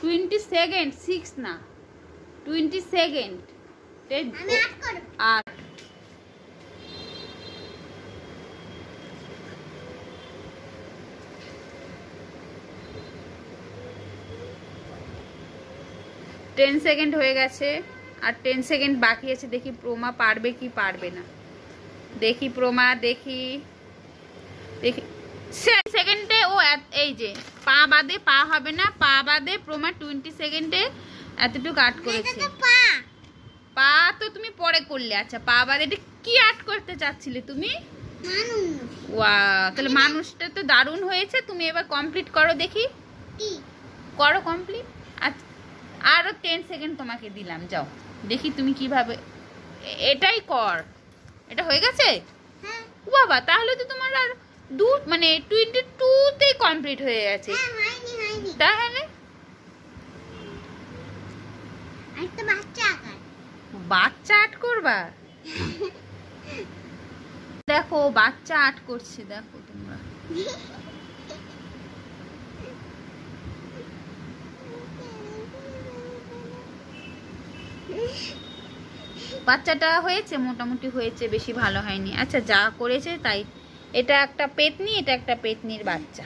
20 second, 6 না 20 second. 8 10 second হয়ে গেছে, আর 10 সেকেন্ড বাকি আছে। দেখি প্রমা পারবে কি পারবে না। দেখি প্রমা, দেখি দেখি সেকেন্ডে ও এই যে পা বাদে, পা হবে না, পা বাদে প্রমা 20 সেকেন্ডে এতটুকু আট করেছে। পা তো তুমি পরে করলে। আচ্ছা পা বাদে এটা কি আট করতে চাচ্ছিলে তুমি? ওয়াও, তাহলে মানুষটা তো দারুণ হয়েছে। তুমি এবার কমপ্লিট করো, দেখি করো কমপ্লিট। আচ্ছা আরো 10 সেকেন্ড তোমাকে দিলাম, যাও দেখি তুমি কিভাবে। এটাই কর। এটা হয়ে গেছে বাবা, তাহলে তো তোমার আর মানে 22 তে কমপ্লিট হয়ে গেছে। তাহলে বাচ্চা আট করবা? দেখো বাচ্চা আট করছে, দেখো তোমরা। বাচ্চাটা হয়েছে, মোটামুটি হয়েছে, বেশি ভালো হয়নি। আচ্ছা যা করেছে তাই। এটা একটা পেতনি, এটা একটা পেতনির বাচ্চা।